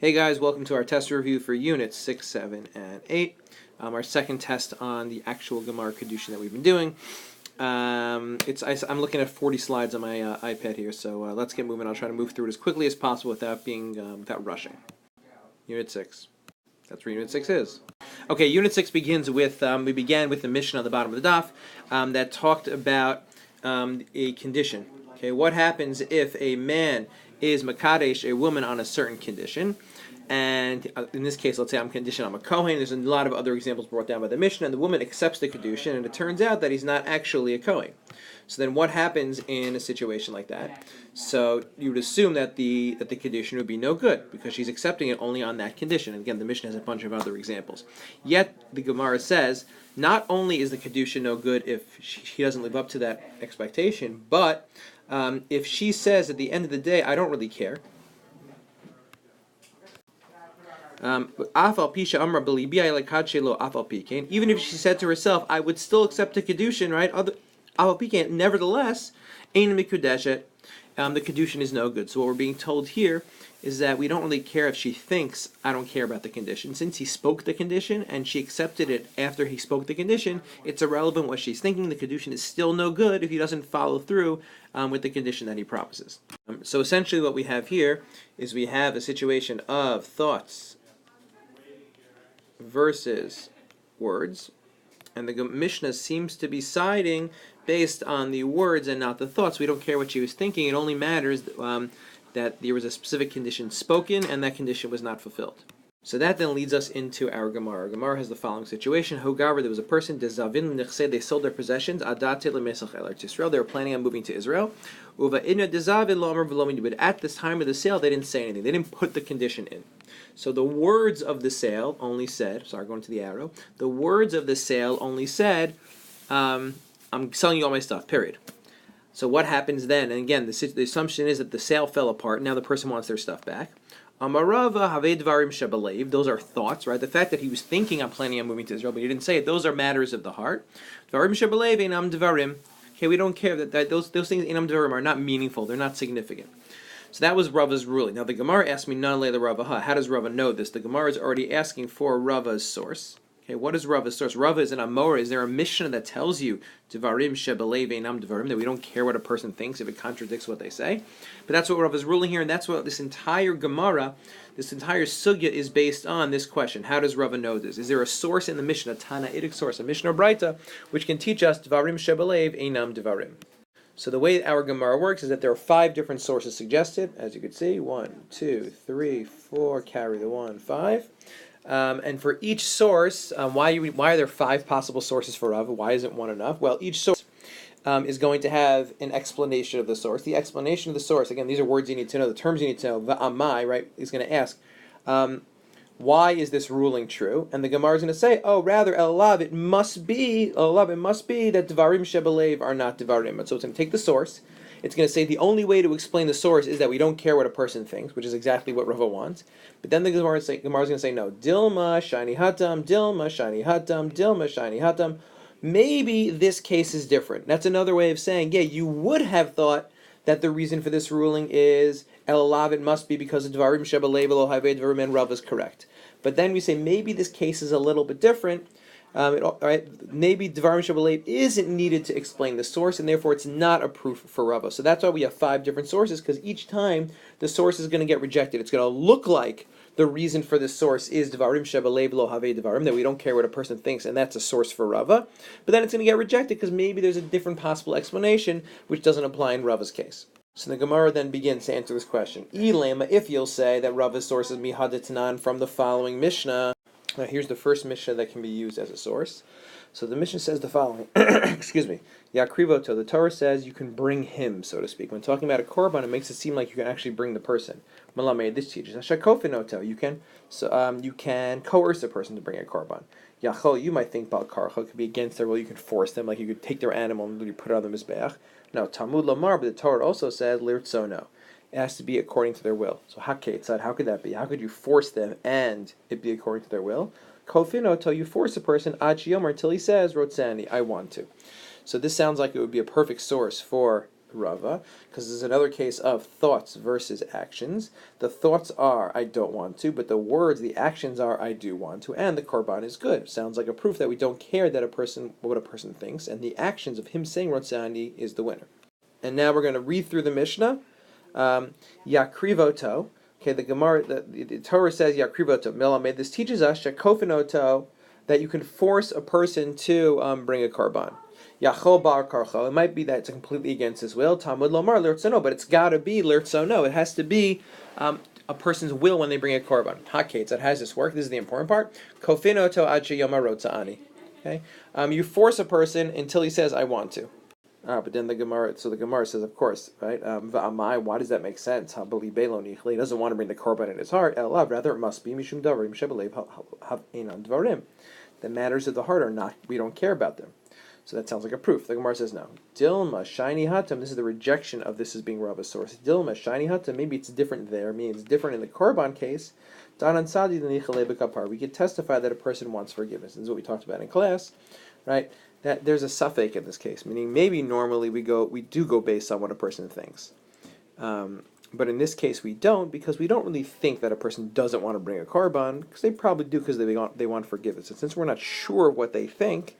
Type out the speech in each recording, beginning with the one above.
Hey guys, welcome to our test review for Units 6, 7, and 8. Our second test on the actual Gemara Kiddushin that we've been doing. I'm looking at 40 slides on my iPad here, so let's get moving. I'll try to move through it as quickly as possible without rushing. Unit 6. That's where Unit 6 is. Okay, Unit 6 begins with, we began with the mission on the bottom of the daf that talked about a condition. Okay, what happens if a man is makadesh a woman on a certain condition? And in this case, let's say I'm conditioned, I'm a Kohen. There's a lot of other examples brought down by the Mishnah, and the woman accepts the Kiddushin, and it turns out that he's not actually a Kohen. So then what happens in a situation like that? So you would assume that the Kiddushin would be no good, because she's accepting it only on that condition. And again, the Mishnah has a bunch of other examples. Yet, the Gemara says, not only is the Kiddushin no good if she doesn't live up to that expectation, but if she says at the end of the day, I don't really care, even if she said to herself, I would still accept the Kiddushin, right? Nevertheless, the Kiddushin is no good. So what we're being told here is that we don't really care if she thinks, I don't care about the condition. Since he spoke the condition and she accepted it after he spoke the condition, it's irrelevant what she's thinking. The Kiddushin is still no good if he doesn't follow through with the condition that he promises. So essentially what we have here is we have a situation of thoughts versus words, and the Mishnah seems to be siding based on the words and not the thoughts. We don't care what she was thinking. It only matters that there was a specific condition spoken and that condition was not fulfilled. So that then leads us into our Gemara. Our Gemara has the following situation. However, there was a person, they sold their possessions, they were planning on moving to Israel. But at this time of the sale, they didn't say anything. They didn't put the condition in. So the words of the sale only said, going to the arrow, the words of the sale only said, I'm selling you all my stuff, period. So what happens then? And again, the assumption is that the sale fell apart. Now the person wants their stuff back. Amarava have dvarim shebalev. Those are thoughts, right? The fact that he was thinking, I'm planning on moving to Israel, but he didn't say it. Those are matters of the heart. Dvarim shebalev einam dvarim. Okay, we don't care that those things einam dvarim are not meaningful. They're not significant. So that was Rava's ruling. Now the Gemara asked me, Nan leila Rava. How does Rava know this? The Gemara is already asking for Rava's source. Okay, what is Rava's source? Rava is an Amora. Is there a Mishnah that tells you Devarim shebalev einam devarim, that we don't care what a person thinks if it contradicts what they say? But that's what Rava is ruling here, and that's what this entire Gemara, this entire sugya is based on, this question. How does Rava know this? Is there a source in the Mishnah, a Tanaitic source, a Mishnah Braita, which can teach us Devarim shebalev einam devarim? So the way our Gemara works is that there are 5 different sources suggested, as you can see. 1, 2, 3, 4, carry the 1, 5. And for each source, why are there 5 possible sources for Rava? Why isn't one enough? Well, each source is going to have an explanation of the source. The explanation of the source, again, these are words you need to know, the terms you need to know. Va'amai, right, is going to ask, why is this ruling true? And the Gemara is going to say, rather, elav, it must be that Devarim shebalev are not Devarim. So it's going to take the source. It's going to say the only way to explain the source is that we don't care what a person thinks, which is exactly what Rava wants. But then the Gemara is going to say, no, Dilma, shiny hatam, Dilma, shiny hatam, Dilma, shiny hatam. Maybe this case is different. That's another way of saying, you would have thought that the reason for this ruling is Elav, it must be because of Dvarim shebalev lo havei dvarim, and Rava is correct. But then we say maybe this case is a little bit different. Maybe Dvarim shebalev isn't needed to explain the source, and therefore it's not a proof for Rava. So that's why we have 5 different sources, because each time the source is going to get rejected. It's going to look like the reason for this source is Dvarim shebalev lo havei dvarim, that we don't care what a person thinks, and that's a source for Rava. But then it's going to get rejected because maybe there's a different possible explanation which doesn't apply in Rava's case. So the Gemara then begins to answer this question. Ilema, if you'll say that Rava's source is mihadetanan from the following Mishnah. Now here's the first Mishnah that can be used as a source. So the Mishnah says the following. Excuse me. Yakrivoto, the Torah says you can bring him, so to speak. When talking about a korban, it makes it seem like you can actually bring the person. Malameh, this teaches. Shakofinoto, you can coerce a person to bring a korban. Yachol, you might think Bal Karcha could be against their will. You can force them, like you could take their animal and literally put it on the mizbeach. No, Talmud Lamar, but the Torah also says Lirtzono. It has to be according to their will. So Haketzad, how could that be? How could you force them and it be according to their will? Kofino, till you force a person, Ad Yomer, until he says Rotzani, I want to. So this sounds like it would be a perfect source for Rava, because there's another case of thoughts versus actions. The thoughts are, I don't want to, but the words, the actions are, I do want to, and the korban is good. Sounds like a proof that we don't care that what a person thinks, and the actions of him saying Rotzani is the winner. And now we're going to read through the Mishnah. Yakrivoto. Okay, the Gemara, the Torah says Yakrivoto. Melamed. This teaches us Shakofinoto, that you can force a person to bring a korban. Yachol bar karcho. It might be that it's completely against his will. Talmud lomar lirtzono, but it's got to be lirtzono. It has to be a person's will when they bring a korban. Haketz. That has this work. This is the important part. Kofinoto ad sheyomar rotzaani. Okay, you force a person until he says, "I want to." But then the Gemara says, of course, right? Va'amai, why does that make sense? He doesn't want to bring the korban in his heart. Rather, it must be mishum davarim shebelev have einan dvarim. The matters of the heart are not. We don't care about them. So that sounds like a proof. The Gemara says no. Dilma shiny hatam. This is the rejection of this as being Rava's source. Dilma shiny hatam. Maybe it's different there. Means it's different in the korban case. Danan sadi l'nichale bekapar. We could testify that a person wants forgiveness. This is what we talked about in class, right? That there's a suffix in this case, meaning maybe normally we do go based on what a person thinks, but in this case we don't, because we don't really think that a person doesn't want to bring a korban, because they probably do because they want forgiveness. And since we're not sure of what they think,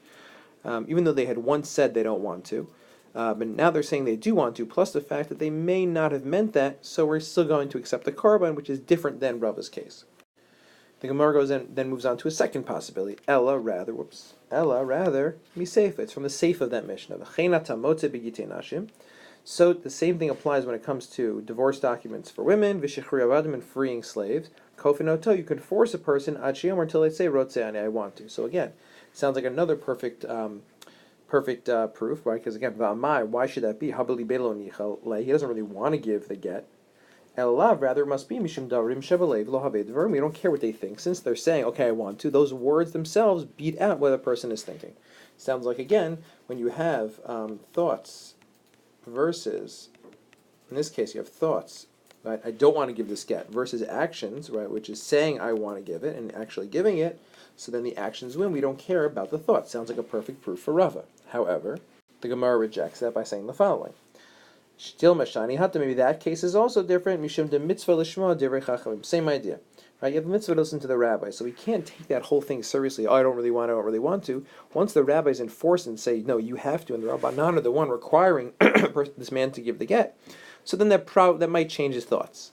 even though they had once said they don't want to, but now they're saying they do want to, plus the fact that they may not have meant that, so we're still going to accept the korban, which is different than Rava's case. The Gemara goes in, then moves on to a second possibility. Ella rather, miseifa. It's from the seif of that Mishnah. So the same thing applies when it comes to divorce documents for women, v'shechri avadim, and freeing slaves. Kofinoto, you can force a person ad sheyomar until they say rotzeani, I want to. So again, sounds like another perfect proof, right? Because again, va'amai, why should that be? Habali belo nichal. He doesn't really want to give the get. Elav, rather, it must be mishum davarim shebelev lo havei dvarim. We don't care what they think, since they're saying, "Okay, I want to." Those words themselves beat out what a person is thinking. Sounds like again when you have thoughts versus, in this case, you have thoughts. Right? I don't want to give this get versus actions, right? Which is saying I want to give it and actually giving it. So then the actions win. We don't care about the thoughts. Sounds like a perfect proof for Rava. However, the Gemara rejects that by saying the following. Still mashani hatta, maybe that case is also different. Mishum de mitzvah lishma divrei chachamim. Same idea, right? You have a mitzvah to listen to the rabbi, so we can't take that whole thing seriously. Oh, I don't really want to. Once the rabbis enforce and say no, you have to, and the rabbanan are the one requiring this man to give the get, so then that might change his thoughts.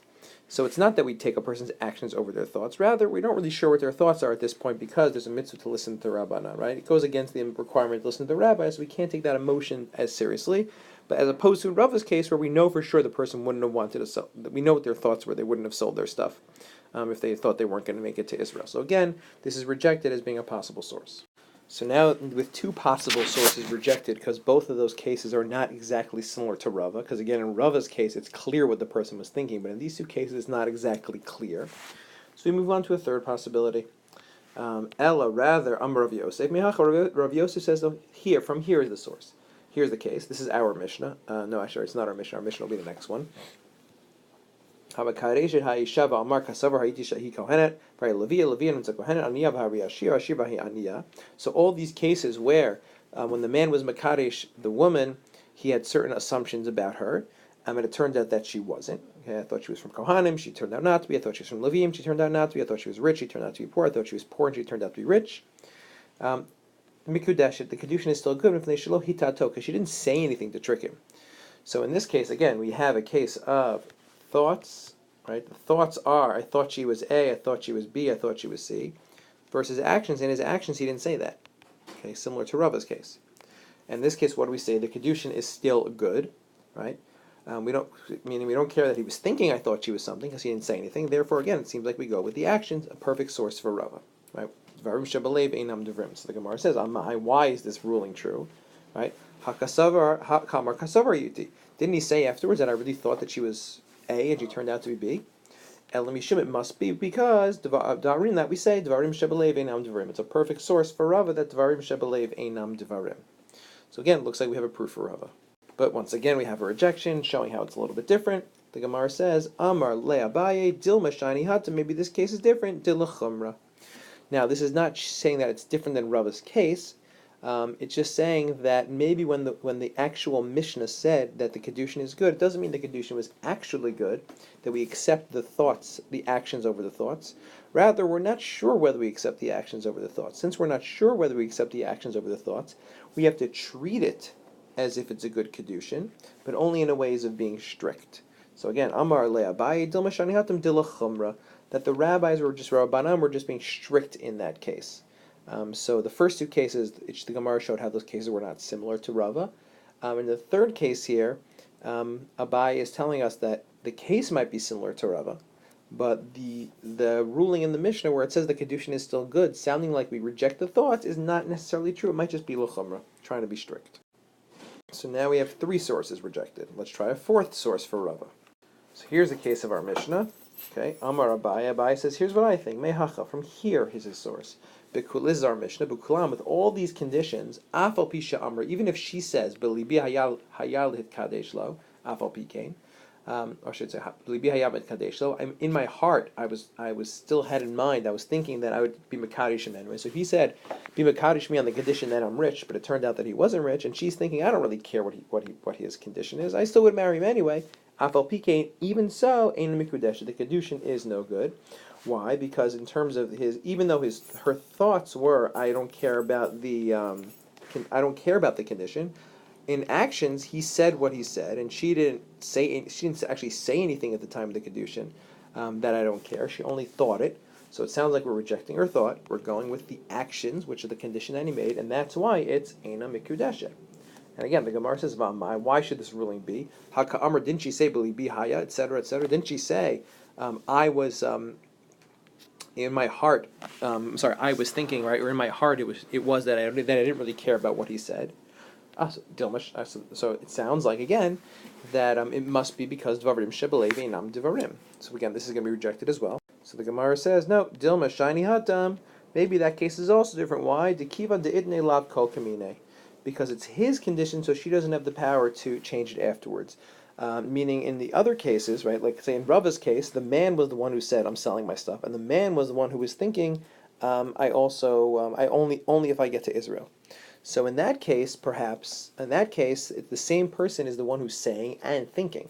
So it's not that we take a person's actions over their thoughts. Rather, we don't really sure what their thoughts are at this point because there's a mitzvah to listen to the rabbanan, right? It goes against the requirement to listen to the rabbi, so we can't take that emotion as seriously. But as opposed to in Rava's case, where we know for sure the person wouldn't have wanted to sell, we know what their thoughts were, they wouldn't have sold their stuff if they thought they weren't going to make it to Israel. So again, this is rejected as being a possible source. So now, with two possible sources rejected, because both of those cases are not exactly similar to Rava, because again, in Rava's case, it's clear what the person was thinking, but in these two cases, it's not exactly clear. So we move on to a third possibility. Ella, rather, Amar Rav Yosef. Rav Yosef says, from here is the source. Here's the case. This is our Mishnah. No, actually, it's not our Mishnah. Our Mishnah will be the next one. So all these cases where, when the man was Makadesh, the woman, he had certain assumptions about her, and it turned out that she wasn't. Okay, I thought she was from Kohanim, she turned out not to be. I thought she was from Levim, she turned out not to be. I thought she was rich, she turned out to be poor. I thought she was poor, and she turned out to be rich. Mikudeshet, the Kiddushin is still good because she didn't say anything to trick him. So in this case, again, we have a case of thoughts, right? The thoughts are, I thought she was A, I thought she was B, I thought she was C, versus actions. In his actions, he didn't say that. Okay, similar to Rava's case. In this case, what do we say? The Kiddushin is still good, right? We don't care that he was thinking I thought she was something because he didn't say anything. Therefore, again, it seems like we go with the actions, a perfect source for Rava, right? So the Gemara says, why is this ruling true? Right? Didn't he say afterwards that I really thought that she was A and she turned out to be B? It must be because Dvarim that we say, Dvarim Shebelev Einam Dvarim. It's a perfect source for Rava that Dvarim Shebelev Einam Dvarim. So again, it looks like we have a proof for Rava. But once again, we have a rejection showing how it's a little bit different. The Gemara says, Amar Le'abaye Dilma Shani Hatta. Maybe this case is different. Dila Chumra. Now, this is not saying that it's different than Rava's case, It's just saying that maybe when the actual Mishnah said that the Kiddushin is good, it doesn't mean the Kiddushin was actually good, that we accept the actions over the thoughts. Rather, we're not sure whether we accept the actions over the thoughts. Since we're not sure whether we accept the actions over the thoughts, we have to treat it as if it's a good Kiddushin, but only in a ways of being strict. So again, Amar Le Abaye Dilma Shanihatim Dila Chumra, that the rabbis were just Rabbanan were just being strict in that case. So the first two cases, the Gemara showed how those cases were not similar to Rava. In the third case here, Abaye is telling us that the case might be similar to Rava, but the ruling in the Mishnah where it says the Kiddushin is still good, sounding like we reject the thoughts, is not necessarily true. It might just be L'chumra, trying to be strict. So now we have 3 sources rejected. Let's try a 4th source for Rava. So here's the case of our Mishnah. Okay, Amar Abaye. Abaye says, here's what I think. Mehacha, from here is his source. B'kul is our Mishnah. B'kulam, with all these conditions, Afal Pisha Amra, even if she says, B'libi hayal hit kadesh lo, Afal Pikain, or I should say, B'libi hayal hit kadesh lo, in my heart, I was still had in mind, I was thinking that I would be Mekadesh him anyway. So if he said, be Mekadesh me on the condition that I'm rich, but it turned out that he wasn't rich, and she's thinking, I don't really care what his condition is, I still would marry him anyway. Afal Pikain, even so, Ein Mikudesh, the Kiddushin is no good. Why? Because in terms of even though her thoughts were, I don't care about the condition. In actions, he said what he said, and she didn't actually say anything at the time of the Kiddushin that I don't care. She only thought it. So it sounds like we're rejecting her thought. We're going with the actions, which are the condition that he made, and that's why it's Eina Mikudesha. And again, the Gemara says, why should this ruling be? Haka Amr, didn't she say, B'libi haya, etc., etc.? Didn't she say, I was in my heart? I was thinking, right, or in my heart, it was that I didn't really care about what he said. So it sounds like again that it must be because Dvarim Shebelevi Nam Dvarim. So again, this is going to be rejected as well. So the Gemara says, no, Dilma Shiny Hatam. Maybe that case is also different. Why? Dekiva de'idne lav kol kamine. Because it's his condition, so she doesn't have the power to change it afterwards. Meaning in the other cases, right, like say in Rava's case, the man was the one who said, I'm selling my stuff, and the man was the one who was thinking, I only if I get to Israel. So in that case, the same person is the one who's saying and thinking.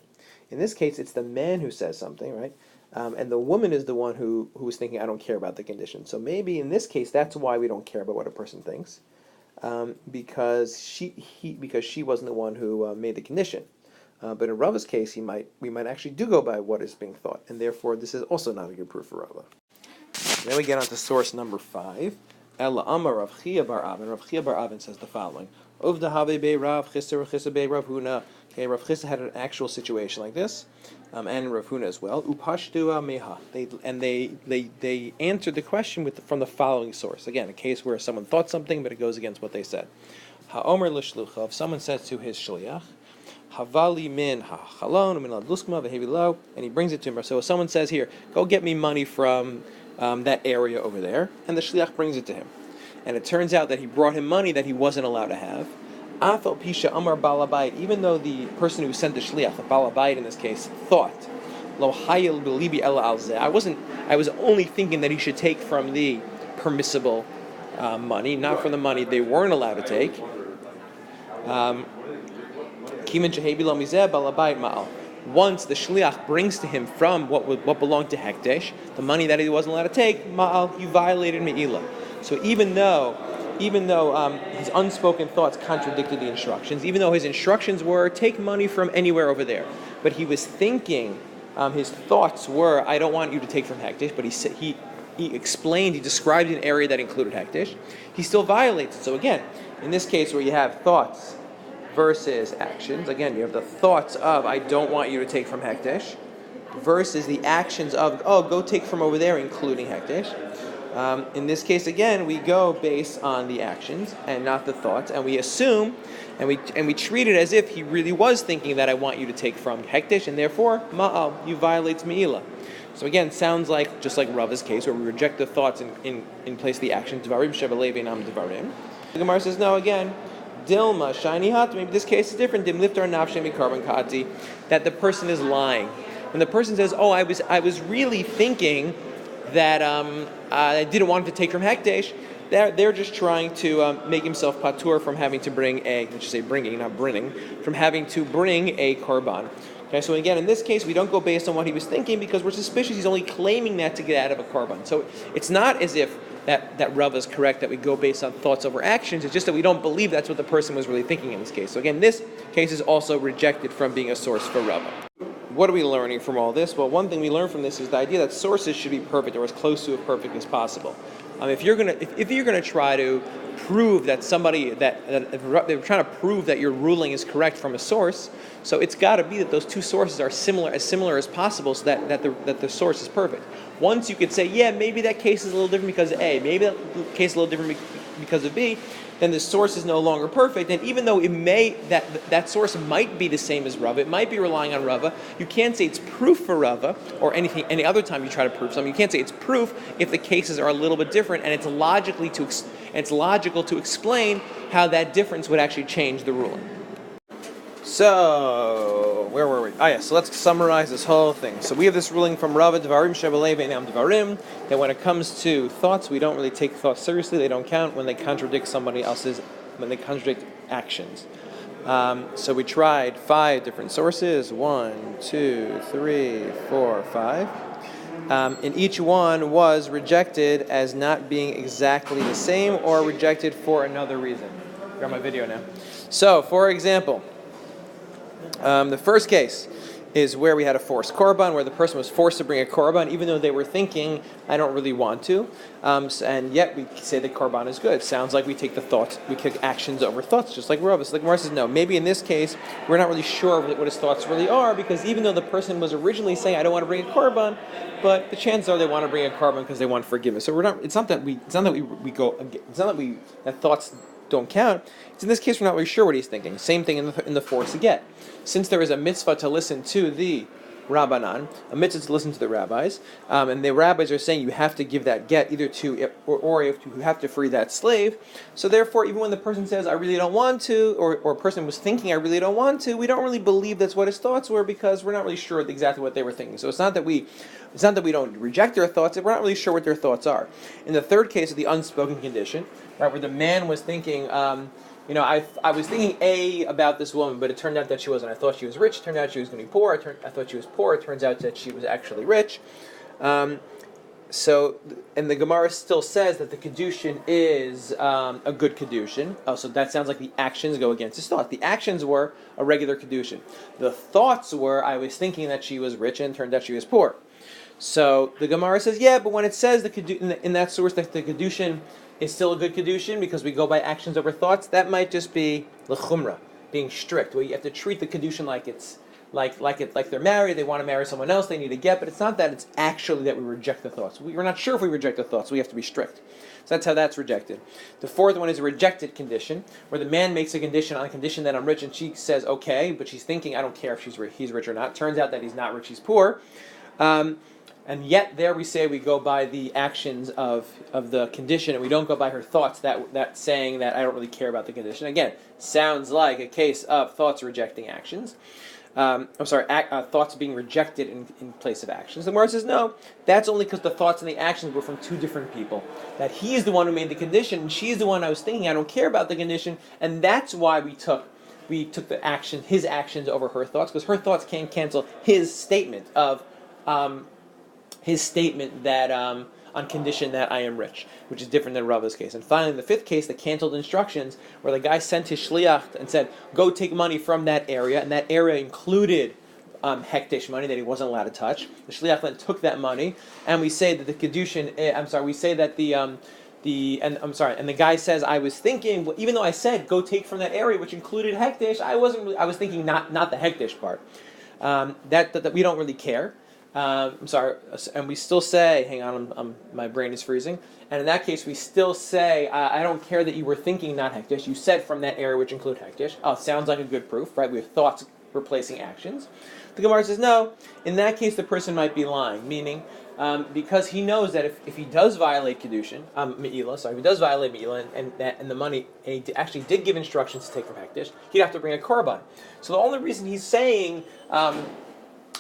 In this case, it's the man who says something, right? And the woman is the one who is thinking, I don't care about the condition. So maybe in this case, that's why we don't care about what a person thinks. Because she wasn't the one who made the condition. But in Rava's case, we might actually do go by what is being thought, and therefore this is also not a good proof for Rava. Then we get on to source number 5. Ella Amar Rav Chia bar Avin. Rav Chia bar Avin says the following: Uvda have be Rav Chisa be Rav Huna. Okay, Rav Chisa had an actual situation like this, and Rav Huna as well. Upashtua meha. They answered the question from the following source. Again, a case where someone thought something, but it goes against what they said. Ha'omer l'shlucha. If someone says to his shliach, Havali min ha'chalon min al-duskma v'hevilo, and he brings it to him. So if someone says here, go get me money from that area over there, and the shliach brings it to him, and it turns out that he brought him money that he wasn't allowed to have. Afal pisha amar balabait, even though the person who sent the shliach, the balabait in this case, thought, lo hayil belibi ela alzeh, I was only thinking that he should take from the permissible money, not from the money they weren't allowed to take. Once the shliach brings to him from what belonged to hekdesh, the money that he wasn't allowed to take, ma'al, you violated me'ilah. So even though his unspoken thoughts contradicted the instructions, even though his instructions were take money from anywhere over there, but he was thinking, his thoughts were, I don't want you to take from hekdesh, but he described an area that included hekdesh, he still violates it. So again, in this case where you have thoughts versus actions, again, you have the thoughts of, I don't want you to take from hekdesh, versus the actions of, go take from over there, including hekdesh. In this case, again, we go based on the actions and not the thoughts, and we assume, and we treat it as if he really was thinking that I want you to take from hekdesh, and therefore, ma'al, you violate me'ilah. So again, sounds like, just like Rava's case, where we reject the thoughts in place of the actions, dvarim shebelevi nam dvarim. The Gemara says, no, again, Dilma, shiny hot, maybe this case is different. Dim liftar nafshem carbon kati, that the person is lying. When the person says, I was really thinking that I didn't want him to take from hekdesh, they're just trying to make himself patur from having to bring from having to bring a korban. Okay, so again, in this case, we don't go based on what he was thinking because we're suspicious he's only claiming that to get out of a korban. So it's not as if that Rav is correct that we go based on thoughts over actions. It's just that we don't believe that's what the person was really thinking in this case. So again, this case is also rejected from being a source for Rav. What are we learning from all this? Well, one thing we learn from this is the idea that sources should be perfect or as close to perfect as possible. If you're gonna try to prove that they're trying to prove that your ruling is correct from a source, so it's got to be that those two sources are similar as possible, so that the source is perfect. Once you could say, yeah, maybe that case is a little different because of A, maybe that case is a little different because of B, then the source is no longer perfect. And even though that source might be the same as Rava, it might be relying on Rava, you can't say it's proof for Rava or any other time you try to prove something. You can't say it's proof if the cases are a little bit different, and it's logical to explain how that difference would actually change the ruling. So, where were we? So let's summarize this whole thing. So we have this ruling from Rava, Dvarim Shebalei Ve'inam Dvarim, that when it comes to thoughts, we don't really take thoughts seriously. They don't count when they contradict when they contradict actions. So we tried 5 different sources, 1, 2, 3, 4, 5. And each one was rejected as not being exactly the same or rejected for another reason. Grab my video now. So, for example, the first case is where we had a forced korban, where the person was forced to bring a korban, even though they were thinking, I don't really want to, and yet we say the korban is good. It sounds like we take actions over thoughts, just like Rav. So the Gemara says, no, maybe in this case, we're not really sure what his thoughts really are, because even though the person was originally saying, I don't want to bring a korban, but the chances are they want to bring a korban because they want forgiveness. So it's not that thoughts don't count. It's in this case we're not really sure what he's thinking. Same thing in the force to get. Since there is a mitzvah to listen to the Rabbanan, a mitzvah to listen to the rabbis, and the rabbis are saying you have to give that get either to, or you have to free that slave. So therefore, even when the person says, I really don't want to, or a person was thinking, I really don't want to, we don't really believe that's what his thoughts were because we're not really sure exactly what they were thinking. So it's not that we don't reject their thoughts, we're not really sure what their thoughts are. In the third case of the unspoken condition, right, where the man was thinking, I was thinking A about this woman, but it turned out that she wasn't. I thought she was rich. It turned out she was going to be poor. I thought she was poor. It turns out that she was actually rich. And the Gemara still says that the Kiddushin is a good Kiddushin. Oh, so that sounds like the actions go against his thoughts. The actions were a regular Kiddushin. The thoughts were, I was thinking that she was rich, and it turned out she was poor. So the Gemara says, yeah, but when it says in that source that the Kiddushin is still a good Kiddushin because we go by actions over thoughts, that might just be l'chumra, being strict, where you have to treat the Kiddushin like they're married, they want to marry someone else, they need to get, but it's not that, it's actually that we reject the thoughts. We're not sure if we reject the thoughts, so we have to be strict. So that's how that's rejected. The fourth one is a rejected condition, where the man makes a condition on a condition that I'm rich, and she says, okay, but she's thinking, I don't care if he's rich or not. Turns out that he's not rich, he's poor. And yet there we say we go by the actions of the condition, and we don't go by her thoughts, that saying that I don't really care about the condition. Again, sounds like a case of thoughts rejecting actions. Thoughts being rejected in place of actions. The Gemara says, no, that's only because the thoughts and the actions were from two different people. That he's the one who made the condition, and she's the one I was thinking, I don't care about the condition, and that's why we took his actions over her thoughts, because her thoughts can't cancel his statement that on condition that I am rich, which is different than Rava's case. And finally, in the fifth case, the canceled instructions, where the guy sent his shliach and said, go take money from that area, and that area included hektish money that he wasn't allowed to touch. The shliach then took that money, and we say that the Kiddushin, and the guy says, I was thinking, well, even though I said, go take from that area, which included hektish, I was thinking not the hektish part. That we don't really care. And we still say, hang on, my brain is freezing. And in that case, we still say, I don't care that you were thinking not hektish. You said from that area which include hektish. Oh, sounds like a good proof, right? We have thoughts replacing actions. The Gemara says, no, in that case, the person might be lying, meaning, because he knows that if he does violate Kiddushin, if he does violate Me'ilah, and the money, and he actually did give instructions to take from hektish, he'd have to bring a korban. So the only reason he's saying,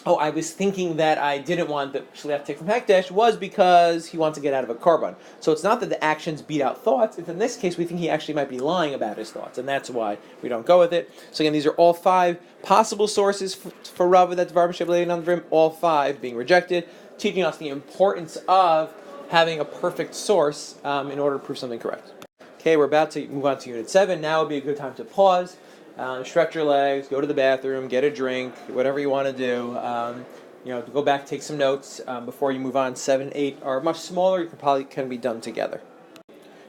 oh, I was thinking that I didn't want the shliach to take from hekdesh, was because he wants to get out of a korban. So it's not that the actions beat out thoughts. If in this case we think he actually might be lying about his thoughts, and that's why we don't go with it. So again, these are all 5 possible sources for Rava that Dvar b'shev le'ein andrim, all 5 being rejected, teaching us the importance of having a perfect source in order to prove something correct. Okay, we're about to move on to Unit 7. Now would be a good time to pause. Stretch your legs, go to the bathroom, get a drink, whatever you want to do. Go back, take some notes before you move on. 7, 8 are much smaller. You can be done together.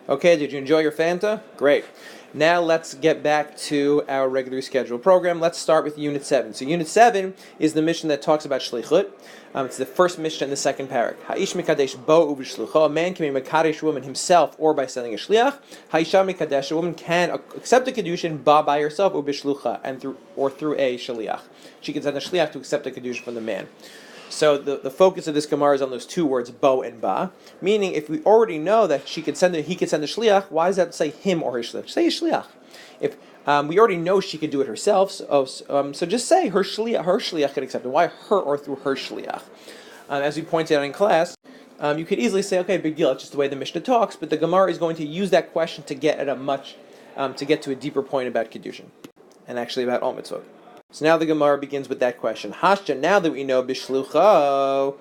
Okay, did you enjoy your Fanta? Great. Now let's get back to our regularly scheduled program. Let's start with Unit 7. So Unit 7 is the mission that talks about shlichut. It's the first mission in the second parak. Ha'ish mikadesh bo uv'shlucho. A man can be mekadesh a woman himself or by sending a shliach. Ha'isha mikadesh, a woman can accept a Kiddushin by herself uv'shlucha and through a shliach. She can send a shliach to accept a Kiddushin from the man. So the focus of this Gemara is on those 2 words, bo and ba, meaning if we already know that he could send a shliach, why does that say him or his shliach? Say a shliach. If we already know she could do it herself, so just say her shliach could accept it. Why her or through her shliach? As we pointed out in class, you could easily say, okay, big deal, it's just the way the Mishnah talks, but the Gemara is going to use that question to get at to get to a deeper point about Kiddushin, and actually about all mitzvot. So now the Gemara begins with that question. Hashja, now that we know bishlucho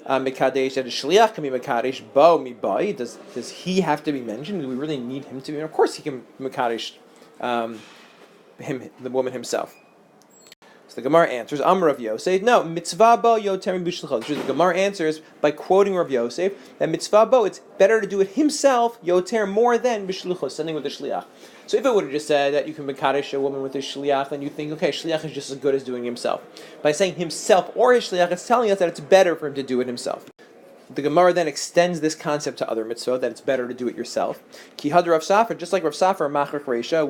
mekadesh, that a shliach can be mekadesh bo mi bai. Does he have to be mentioned? Do we really need him to be? And of course, he can mekadesh the woman himself. So the Gemara answers, Rav Yosef, no, mitzvah bo yoter bishlucho. The Gemara answers by quoting Rav Yosef that mitzvah bo, it's better to do it himself, yoter, more than bishlucho, sending with the shliach. So if it would have just said that you can mekadesh a woman with his shliach, then you think, okay, shliach is just as good as doing it himself. By saying himself or his shliach, it's telling us that it's better for him to do it himself. The Gemara then extends this concept to other mitzvot, that it's better to do it yourself. Ki had Rav Safar, just like Rav Safar, Machar Reisha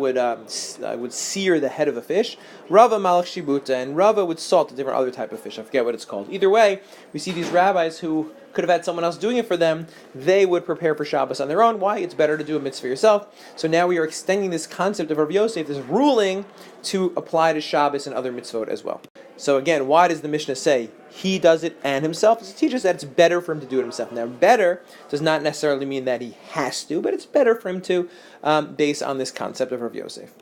would sear the head of a fish. Rava Malach Shibuta, and Rava would salt a different other type of fish. I forget what it's called. Either way, we see these rabbis who could have had someone else doing it for them. They would prepare for Shabbos on their own. Why? It's better to do a mitzvah yourself. So now we are extending this concept of Rav Yosef, this ruling, to apply to Shabbos and other mitzvot as well. So again, why does the Mishnah say he does it and himself? It teaches that it's better for him to do it himself. Now, better does not necessarily mean that he has to, but it's better for him to, based on this concept of Rav Yosef.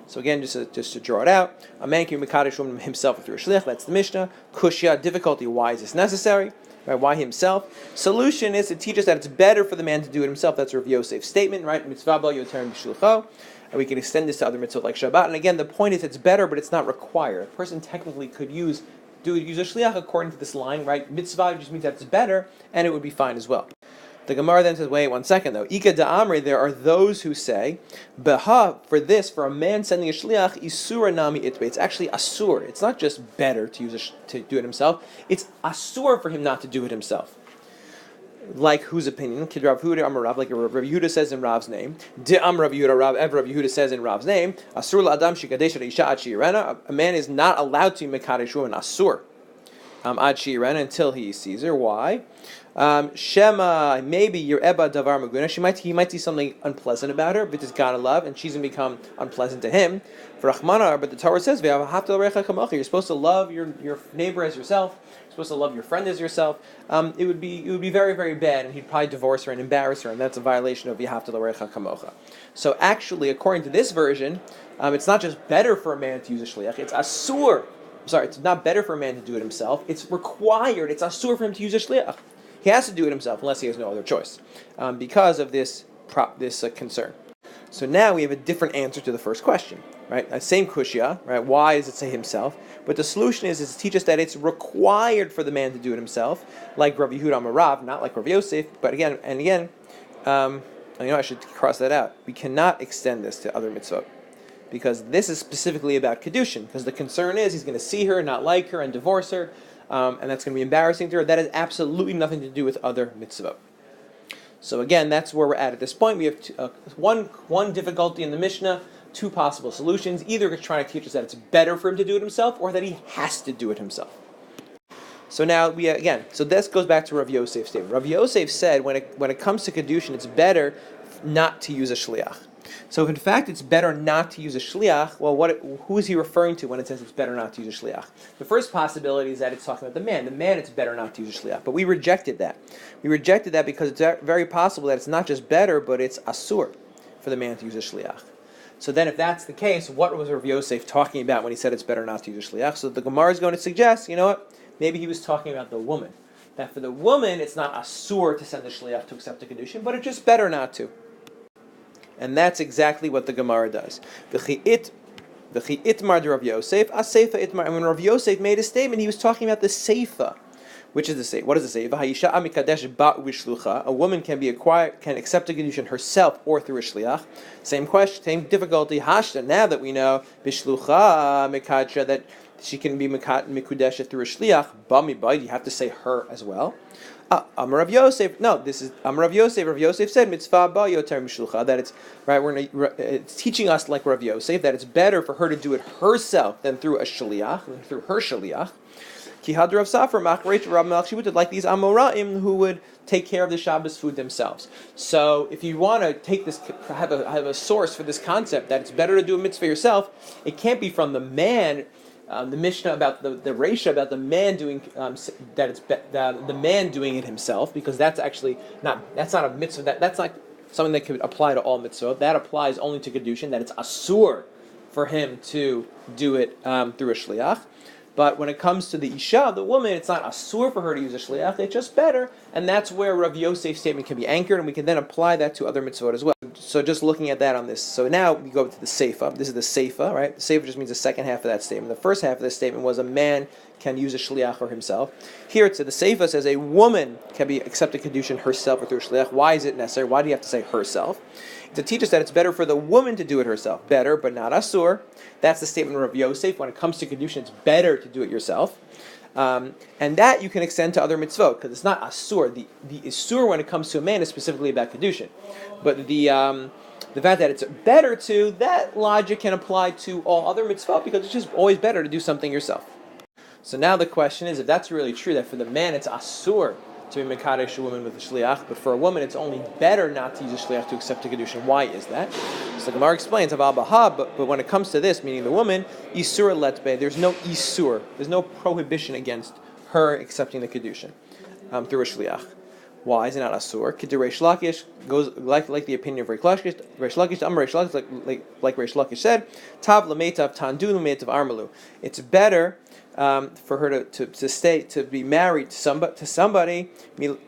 So again, just to draw it out, a man can be mekadesh woman himself through a shliach. That's the Mishnah. Kushya, difficulty. Why is this necessary? Right? Why himself? Solution is to teach us that it's better for the man to do it himself. That's Rav Yosef's statement, right? Mitzvah bo yoter b'shlucho. And we can extend this to other mitzvot like Shabbat. And again, the point is it's better, but it's not required. A person technically could use a shliach according to this line, right? Mitzvah just means that it's better, and it would be fine as well. The Gemara then says, wait 1 second though. Ika da'amri, there are those who say, Beha, for a man sending a shliach, isura nami itbe. It's actually asur. It's not just better to do it himself. It's asur for him not to do it himself. Like whose opinion? Kid Rav Huda Amar Rav, like Rav Yehuda says in Rav's name. De'am Rav Yehuda Rav, ever Rav Yehuda says in Rav's name. Asur la'adam shikadesh isha ad shirena. A man is not allowed to mekadesh woman asur ad shirena until he sees her. Why? Shema, maybe your Eba Davar Maguna. He might see something unpleasant about her, but it's gotta love, and she's gonna become unpleasant to him. For Rahmana, but the Torah says, you're supposed to love your neighbor as yourself. You're supposed to love your friend as yourself. It would be very, very bad, and he'd probably divorce her and embarrass her, and that's a violation of V'ahavta l'orecha kamocha. So actually, according to this version, it's not just better for a man to use a shliach, it's asur. It's not better for a man to do it himself. It's required. It's asur for him to use a shliach. He has to do it himself unless he has no other choice, because of this concern. So now we have a different answer to the first question, right? Same kushya, right? Why does it say himself? But the solution is to teach us that it's required for the man to do it himself, like Rav Yehuda Amar Rav, not like Rav Yosef. But again, I should cross that out. We cannot extend this to other mitzvot, because this is specifically about Kiddushin, because the concern is he's going to see her, not like her, and divorce her. And that's going to be embarrassing to her. That has absolutely nothing to do with other mitzvot. So again, that's where we're at this point. We have one difficulty in the Mishnah, 2 possible solutions. Either trying to teach us that it's better for him to do it himself, or that he has to do it himself. So now so this goes back to Rav Yosef's statement. Rav Yosef said when it comes to Kiddushin, it's better not to use a shliach. So if in fact it's better not to use a shliach, well, who is he referring to when it says it's better not to use a shliach? The first possibility is that it's talking about the man. The man, it's better not to use a shliach. But we rejected that. We rejected that because it's very possible that it's not just better, but it's asur for the man to use a shliach. So then if that's the case, what was Rav Yosef talking about when he said it's better not to use a shliach? So the Gemara is going to suggest, you know what? Maybe he was talking about the woman. That for the woman, it's not asur to send the shliach to accept the Kiddushin, but it's just better not to. And that's exactly what the Gemara does. V'chi itmar de Rav Yosef, as-seifa itmar. And when Rav Yosef made a statement, he was talking about the seifa. Which is the seifa? What is the seifa? Hayisha amikadesh ba u'shlucha. A woman can accept a Kiddushin herself or through a shliach. Same question, same difficulty. Hashta, now that we know, bishlucha mikadra, that she can be mikudesha through a shliach, bami ba, you have to say her as well. Amar Rav Yosef. No, this is Amar Rav Yosef. Rav Yosef said mitzvah ba yoter mishlucha, that it's right. It's teaching us like Rav Yosef that it's better for her to do it herself than through a shliach, than through her shliach. Ki had Rav Safar machreit Rav Melech Shivut, like these Amoraim who would take care of the Shabbos food themselves. So if you want to take this, have a source for this concept that it's better to do a mitzvah yourself, it can't be from the man. The Mishnah about the Reisha about the man doing that it's the man doing it himself, because that's actually not a mitzvah, that's not something that could apply to all mitzvah. That applies only to Kiddushin, that it's asur for him to do it through a shliach. But when it comes to the Isha, the woman, it's not asur for her to use a shliach, it's just better, and that's where Rav Yosef's statement can be anchored, and we can then apply that to other mitzvot as well. So just looking at that on this. So now we go to the seifa. This is the seifa, right? The seifa just means the second half of that statement. The first half of this statement was a man can use a shliach or himself. Here it's the seifa says a woman can be accepted Kiddushin herself or through a shliach. Why is it necessary? Why do you have to say herself? To teach us that it's better for the woman to do it herself. Better, but not asur. That's the statement of Rav Yosef. When it comes to Kiddushin, it's better to do it yourself. And that you can extend to other mitzvot, because it's not asur. The isur when it comes to a man is specifically about Kiddushin. But the fact that it's better to, that logic can apply to all other mitzvot, because it's just always better to do something yourself. So now the question is, if that's really true, that for the man it's asur to be mekadesh a woman with a shliach, but for a woman it's only better not to use a shliach to accept a Kiddushin. Why is that? So the Gemara explains, but when it comes to this, meaning the woman, isur letbe, there's no isur, there's no prohibition against her accepting the Kiddushin through a shliach. Why is it not asur? K'der Reish Lakish goes like the opinion of Reish Lakish. Reish Lakish, like Reish Lakish said, Tav l'meitav tandu l'meitav armalu. It's better for her to be married to somebody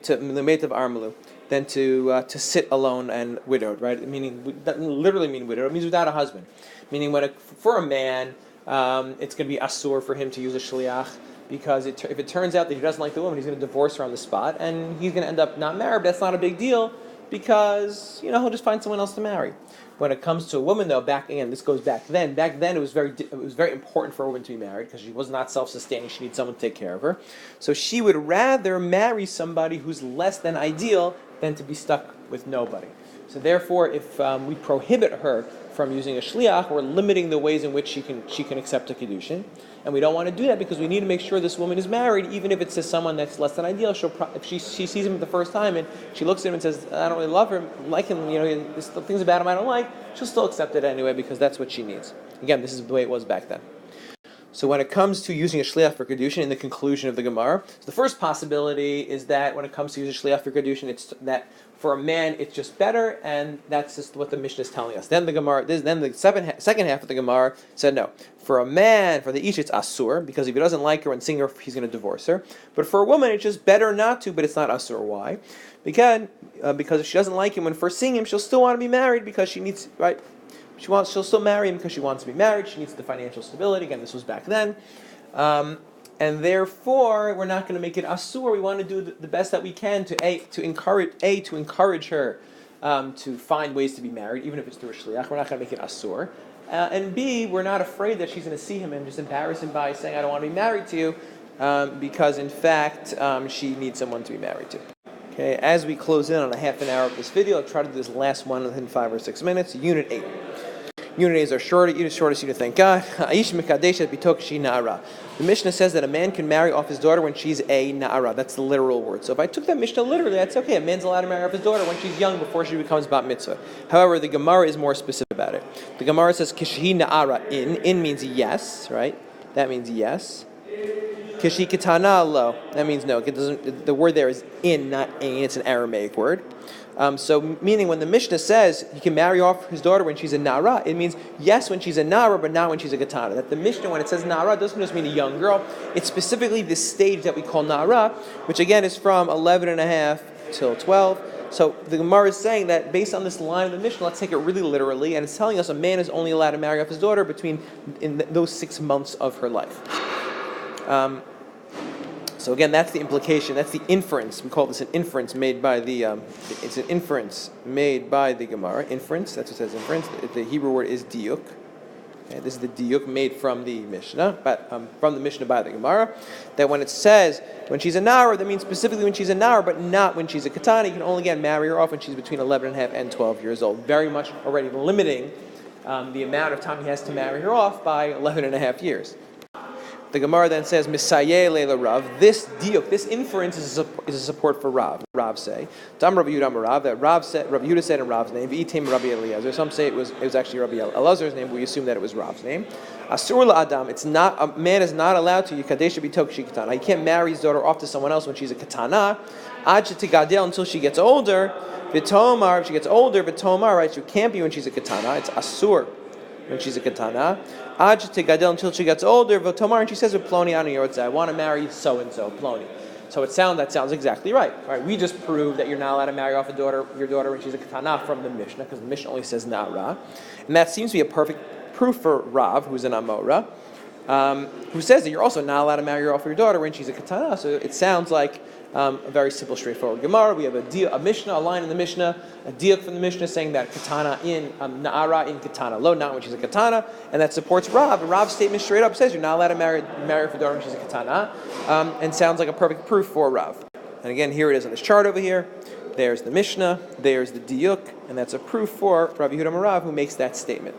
to l'meitav armalu than to sit alone and widowed. Right? Meaning, that literally mean widowed. It means without a husband. Meaning, for a man, it's going to be asur for him to use a shliach. Because if it turns out that he doesn't like the woman, he's going to divorce her on the spot, and he's going to end up not married. But that's not a big deal, because he'll just find someone else to marry. When it comes to a woman, though, this goes back then. Back then, it was very important for a woman to be married, because she was not self-sustaining. She needed someone to take care of her. So she would rather marry somebody who's less than ideal than to be stuck with nobody. So therefore, if we prohibit her from using a shliach, we're limiting the ways in which she can accept a Kiddushin. And we don't want to do that, because we need to make sure this woman is married, even if it's to someone that's less than ideal. If she sees him the first time and she looks at him and says, I don't really love him, like him, there's things about him I don't like, she'll still accept it anyway, because that's what she needs. Again, this is the way it was back then. So when it comes to using a shliach for Kiddushin, in the conclusion of the Gemara, so the first possibility is that when it comes to using a shliach for Kiddushin, it's that for a man it's just better, and that's just what the Mishnah is telling us. Then the second half of the Gemara said no. For a man, for the ish, it's asur, because if he doesn't like her and sing her, he's going to divorce her. But for a woman, it's just better not to, but it's not asur. Why? Because if she doesn't like him when first seeing him, she'll still want to be married, because she needs, right? She'll still marry him because she wants to be married. She needs the financial stability. Again, this was back then. And therefore, we're not going to make it asur. We want to do the best that we can to encourage her to find ways to be married, even if it's through a shliach. We're not going to make it asur. And B, we're not afraid that she's going to see him and just embarrass him by saying, I don't want to be married to you, because in fact, she needs someone to be married to. Okay, as we close in on a half an hour of this video, I'll try to do this last one within 5 or 6 minutes. Unit 8. Unit days are shorter. Unit shortest unit, thank God. Aish mikadeshet bitok shi na'ara. The Mishnah says that a man can marry off his daughter when she's a na'ara. That's the literal word. So if I took that Mishnah literally, that's okay. A man's allowed to marry off his daughter when she's young, before she becomes bat mitzvah. However, the Gemara is more specific about it. The Gemara says kishi na'ara in. In means yes, right? That means yes. Kishi kitana lo. That means no. It doesn't. The word there is in, not ain. It's an Aramaic word. So meaning when the Mishnah says he can marry off his daughter when she's a nara, it means yes when she's a nara, but not when she's a katana. That the Mishnah, when it says nara, doesn't just mean a young girl. It's specifically this stage that we call nara, which again is from 11 and a half till 12. So the Gemara is saying that based on this line of the Mishnah, let's take it really literally, and it's telling us a man is only allowed to marry off his daughter in those 6 months of her life. So again, that's the implication. That's the inference. We call this an inference made by the. It's an inference made by the Gemara. Inference. That's what it says. Inference. The Hebrew word is diuk. Okay, this is the diuk made from the Mishnah, from the Mishnah by the Gemara. That when it says when she's a nara, that means specifically when she's a nara, but not when she's a katana. You can only again marry her off when she's between 11 and a half and 12 years old. Very much already limiting the amount of time he has to marry her off by 11 and a half years. The Gemara then says, "Misaye leila Rav." This diuk, this inference is a support for Rav. Rav say, "Dam Rabbi Yehuda Rav." That Rav Yehuda said in Rav's name. V'item Rabbi Eliezer. Some say it was actually Rabbi Eliezer's name. We assume that it was Rav's name. Asur la'adam. It's not, a man is not allowed to yikadesha bitok shi katana. He can't marry his daughter off to someone else when she's a katana. Ad shetigadel, until she gets older. V'tomar, if she gets older, v'tomar, right? She can't be when she's a katana. It's asur when she's a katana. Ad shetigadel, until she gets older. V'tomar, and she says with Ploni anu yortzeh, I want to marry so and so Ploni. So that sounds exactly right. All right, we just proved that you're not allowed to marry off your daughter when she's a katana from the Mishnah, because the Mishnah only says na'ara, and that seems to be a perfect proof for Rav, who's an Amora, who says that you're also not allowed to marry off your daughter when she's a katana. So it sounds like a very simple, straightforward Gemara. We have a Mishnah, a line in the Mishnah, a diuk from the Mishnah saying that katana in na'ara in katana lo, not when she's a katana, and that supports Rav. And Rav's statement straight up says you're not allowed to marry off your daughter when she's a katana, and sounds like a perfect proof for Rav. And again, here it is on this chart over here. There's the Mishnah, there's the diuk, and that's a proof for Rabbi Yehuda Rav, who makes that statement.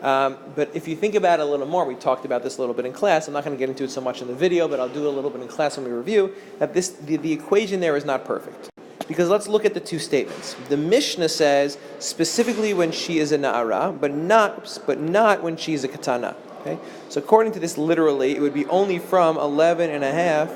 But if you think about it a little more, we talked about this a little bit in class. I'm not going to get into it so much in the video, but I'll do a little bit in class when we review, that the equation there is not perfect. Because let's look at the two statements. The Mishnah says specifically when she is a na'ara, but not when she's a katana. Okay? So according to this, literally, it would be only from 11 and a half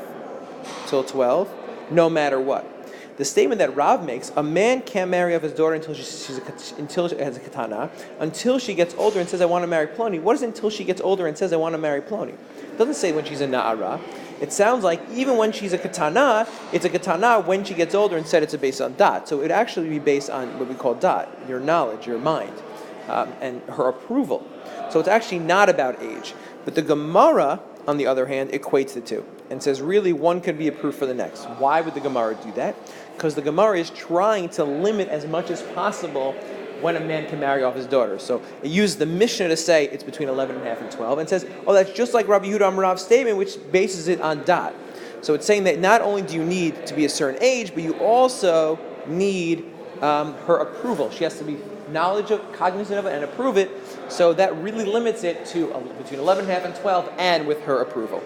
till 12, no matter what. The statement that Rav makes, a man can't marry off his daughter until she has a katana, until she gets older and says, I want to marry Ploni. What is until she gets older and says, I want to marry Ploni? It doesn't say when she's a na'ara. It sounds like even when she's a katana, it's a katana when she gets older, and said it's based on dot. So it would actually be based on what we call dot, your knowledge, your mind, and her approval. So it's actually not about age. But the Gemara, on the other hand, equates the two and says really one could be a proof for the next. Why would the Gemara do that? Because the Gemara is trying to limit as much as possible when a man can marry off his daughter. So it uses the Mishnah to say it's between 11 and a half and 12, and says, oh, that's just like Rabbi Yehuda Rav's statement, which bases it on dot. So it's saying that not only do you need to be a certain age, but you also need her approval. She has to be cognizant of it and approve it. So that really limits it to between 11 and a half and 12, and with her approval.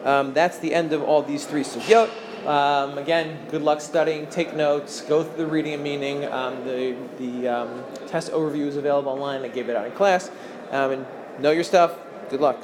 That's the end of all these three sugyot. Again, good luck studying. Take notes. Go through the reading and meaning. The test overview is available online. I gave it out in class. And know your stuff. Good luck.